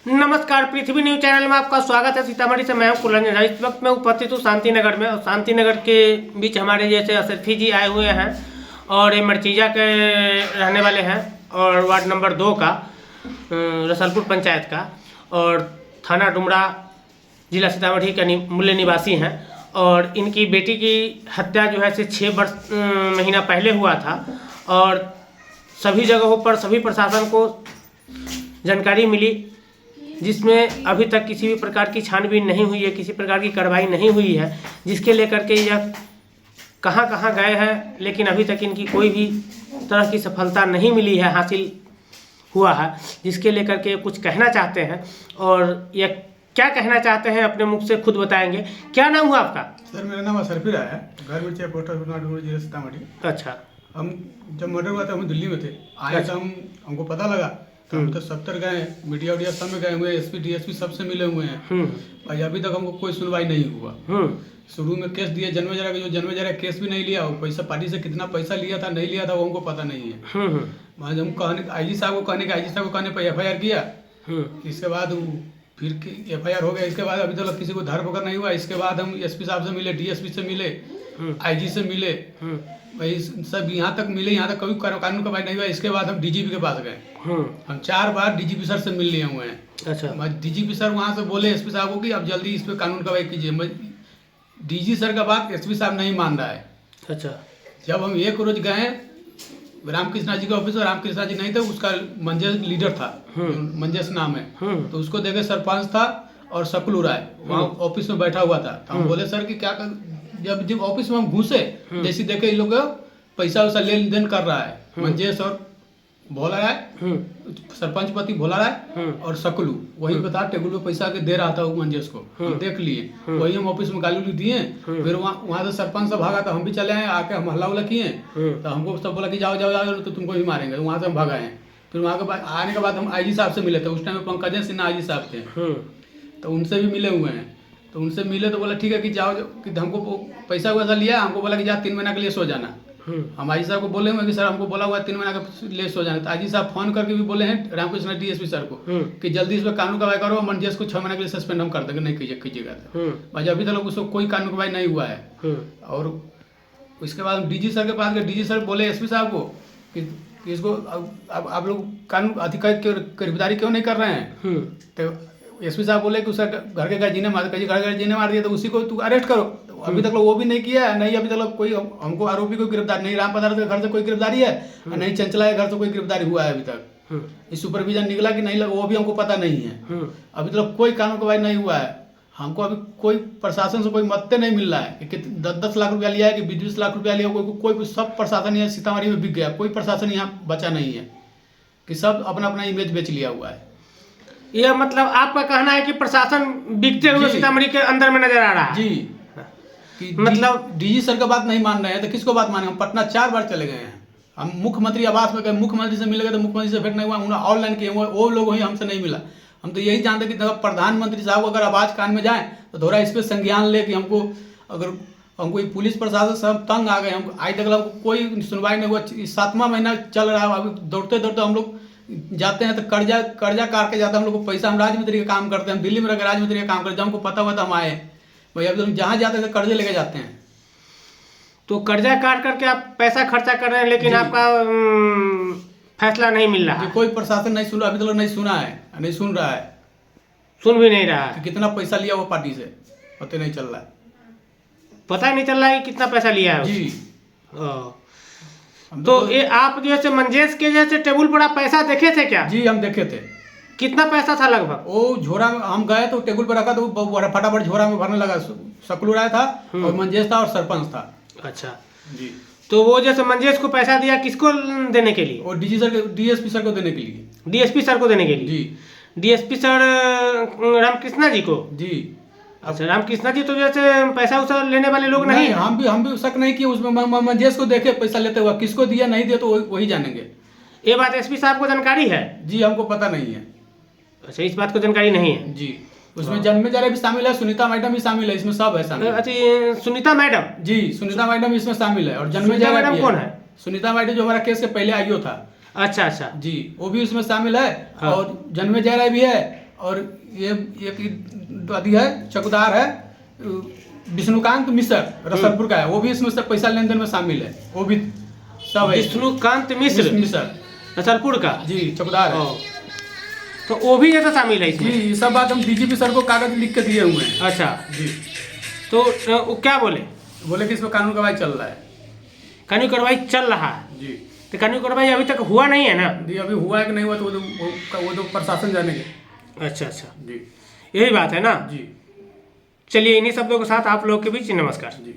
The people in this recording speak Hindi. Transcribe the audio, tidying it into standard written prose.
नमस्कार, पृथ्वी न्यूज चैनल में आपका स्वागत है। सीतामढ़ी से मैं हूं कुलरंजन। इस वक्त मैं उपस्थित हूं शांति नगर में, और शांति नगर के बीच हमारे जैसे असरफी जी आए हुए हैं और ये मरचीजा के रहने वाले हैं और वार्ड नंबर 2 का, रसलपुर पंचायत का, और थाना डुमरा, जिला सीतामढ़ी का मूल निवासी हैं। और इनकी बेटी की हत्या जो है 6 महीना पहले हुआ था और सभी जगहों पर सभी प्रशासन को जानकारी मिली, जिसमें अभी तक किसी भी प्रकार की छानबीन नहीं हुई है, किसी प्रकार की कार्रवाई नहीं हुई है, जिसके लेकर के यह कहां कहां गए हैं, लेकिन अभी तक इनकी कोई भी तरह की सफलता नहीं मिली है, हासिल हुआ है, जिसके लेकर के कुछ कहना चाहते हैं। और यह क्या कहना चाहते हैं अपने मुख से खुद बताएंगे। क्या नाम हुआ आपका? सर, मेरा नाम असरफी है, घर में जिला सीतामढ़ी। अच्छा। हम जब मर्डर हुआ था हम दिल्ली में थे, आए तो हमको पता लगा तो हम तो 70 गए, मीडिया उडिया सब में गए हुए, एसपी डीएसपी सबसे मिले हुए हैं। भाई अभी तक हमको कोई सुनवाई नहीं हुआ। शुरू में केस दिए जन्मे जरा, जो जन्मे जरा केस भी नहीं लिया, वो पैसा पार्टी से कितना पैसा लिया था नहीं लिया था वो हमको पता नहीं है। हम कहने आईजी साहब को कहने पर एफआईआर किया, इसके बाद फिर एफआईआर हो गया। इसके बाद अभी तक किसी को धरपकड़ नहीं हुआ। इसके बाद हम एसपी साहब से मिले, डीएसपी से मिले, आईजी से मिले, भाई सब यहाँ तक मिले, यहाँ तक कभी कानून का भाई नहीं हुआ। इसके बाद हम डीजीपी के पास गए, हम 4 बार डीजीपी सर से मिल लिए हुए हैं। अच्छा। डीजीपी सर वहाँ से बोले एसपी साहब को कि आप जल्दी इस पे कानून कार्रवाई कीजिए। डीजी सर का बात एसपी साहब नहीं मान रहा है। अच्छा। जब हम एक रोज गए रामकृष्णा जी के ऑफिस में, रामकृष्णा जी नहीं थे, उसका मंजेश लीडर था, मंजेश नाम है, तो उसको देखे सरपंच था और सकलू राय वहाँ ऑफिस में बैठा हुआ था। तो हम बोले सर कि क्या कर, जब ऑफिस में हम घुसे, जैसे देखे इन लोग पैसा वैसा लेन देन कर रहा है, मंजेश और भोला राय, सरपंच पति भोला राय और सकलू, वही बता टेबल पे पैसा के दे रहा था वो मंजेश को। हम देख लिए, वही हम ऑफिस में गाली दिए। फिर वहाँ से सरपंच से भागा तो हम भी चले आए, आके हम हल्ला उल्ला किए, तो हमको सब बोला कि जाओ जाओ जाओ तो तुमको भी मारेंगे। वहाँ से हम भगाए। फिर वहाँ के बाद आने के बाद हम आईजी साहब से मिले थे, उस टाइम में पंकज सिन्हा आईजी साहब थे, तो उनसे भी मिले हुए हैं। तो उनसे मिले तो बोला ठीक है कि जाओ, कि हमको पैसा वैसा लिया, हमको बोला कि जा 3 महीना के लिए सो जाना। हम आईजी साहब को बोले हुए कि सर हमको बोला हुआ 3 महीना के लिए सो जाना। तो आईजी साहब फोन करके भी बोले हैं रामकृष्ण डीएसपी सर को कि जल्दी इस पर कानून कार्रवाई करो, मंजेश को 6 महीने के लिए सस्पेंड हम कर देंगे, नहीं कीजिएगा। भाई अभी तक उसको कोई कानून कार्रवाई नहीं हुआ है। और उसके बाद डीजी सर के पास गए, डीजी सर बोले एसपी साहब को कि इसको अब आप लोग कानून अधिकारी गिरफ्तारी क्यों नहीं कर रहे हैं। तो एसपी साहब बोले कि उसका घर के गार्जियन ने मार दिया, तो उसी को तू अरेस्ट करो। तो अभी तक वो भी नहीं किया है, नहीं अभी तक कोई हमको आरोपी को गिरफ्तार नहीं, राम पदार्थ के घर से कोई गिरफ्तारी है, नहीं चंचला के घर से कोई गिरफ्तारी हुआ है अभी तक। इस सुपरविजन निकला कि नहीं लगा वो भी हमको पता नहीं है। अभी तक कोई कानून कार्रवाई नहीं हुआ है। हमको अभी कोई प्रशासन से कोई मदद नहीं मिल रहा है कि 10-10 लाख रुपया लिया है कि 20-20 लाख रुपया लिया, कोई सब प्रशासन यहाँ सीतामढ़ी में बिक गया, कोई प्रशासन यहाँ बचा नहीं है, कि सब अपना अपना इमेज बेच लिया हुआ है। यह मतलब आपका कहना है कि प्रशासन बिकते हुए सीतामढ़ी के अंदर में नजर आ रहा है जी, कि मतलब डीजी सर का बात नहीं मान रहे हैं तो किसको बात माने। हम पटना 4 बार चले गए हैं, हम मुख्यमंत्री आवास में गए, मुख्यमंत्री से मिल गए तो मुख्यमंत्री से भेंट नहीं हुआ, उन्होंने ऑनलाइन किए हुए वो लोग ही हमसे नहीं मिला। हम तो यही जानते कि प्रधानमंत्री साहब अगर आवाज कान में जाए तो थोड़ा इस पर संज्ञान ले कि हमको अगर हमको पुलिस प्रशासन से हम तंग आ गए। हमको आज तक कोई सुनवाई नहीं हुआ, 7वां महीना चल रहा है। अभी दौड़ते दौड़ते हम लोग जाते हैं तो कर्जा काट के जाते हैं। हम लोग को पैसा, हम राजमिस्त्री का काम करते हैं, हम दिल्ली में रहकर राजमिस्त्री का काम करते हैं, हमको पता हुआ था हम आए भाई। अब हम जहाँ जाते हैं तो कर्जे लेके जाते हैं, तो कर्जा काट करके आप पैसा खर्चा कर रहे हैं, लेकिन आपका फैसला नहीं मिल रहा है। कोई प्रशासन नहीं सुन, अभी तक नहीं सुना है, नहीं सुन रहा है, सुन भी नहीं रहा है। कितना पैसा लिया वो पार्टी से पता नहीं चल रहा है, पता नहीं चल रहा है कि कितना पैसा लिया है जी। तो ये आप जैसे मंजेश के जैसे टेबल पर आप पैसा देखे थे क्या? जी हम देखे थे। कितना पैसा था लगभग? वो झोरा में हम गए तो टेबल पर रखा तो फटाफट झोरा में भरने लगा। सकलू राय था और मंजेश था और सरपंच था। अच्छा जी। तो वो जैसे मंजेश को पैसा दिया किसको देने के लिए? और डीएसपी सर को देने के लिए। डीएसपी सर को देने के लिए जी। डीएसपी सर रामकृष्णा जी को जी। अच्छा, रामकृष्णा जी तो जैसे पैसा उसा लेने वाले लोग नहीं, हम भी शक नहीं किए उसमें। मंजेश को देखे पैसा लेते हुआ, किसको दिया नहीं दिया तो वही जानेंगे। ये बात एसपी साहब को जानकारी है? जी हमको पता नहीं है। अच्छा, इस बात को जानकारी नहीं है जी। उसमें जन्मे जरा भी शामिल है, सुनीता मैडम भी शामिल है, इसमें सब है शामिल। अच्छा, सुनीता मैडम? जी सुनीता मैडम इसमें शामिल है। और जन्मे जरा मैडम कौन है? सुनीता मैडम जो हमारा केस के पहले आईओ था। अच्छा अच्छा जी, वो भी उसमें शामिल है। और जन्मे जरा भी है और ये एक आदि है चौकीदार है विष्णुकांत मिश्र रसलपुर का है, वो भी इसमें सब पैसा लेन देन में शामिल है, वो भी सब है। विष्णुकांत मिश्र रसलपुर का जी चौकीदार है, तो वो भी जैसा शामिल है इसमें। जी ये सब बात हम डीजीपी सर को कागज लिख के दिए हुए हैं। अच्छा जी, तो वो क्या बोले? बोले कि इसमें कानून कार्रवाई चल रहा है। कानूनी कार्रवाई चल रहा है? जी, तो कानूनी कार्रवाई अभी तक हुआ नहीं है ना? जी अभी हुआ है कि नहीं हुआ तो वो तो प्रशासन जानेंगे। अच्छा अच्छा, जी यही बात है ना। जी चलिए इन्हीं शब्दों के साथ आप लोग के बीच नमस्कार। जी।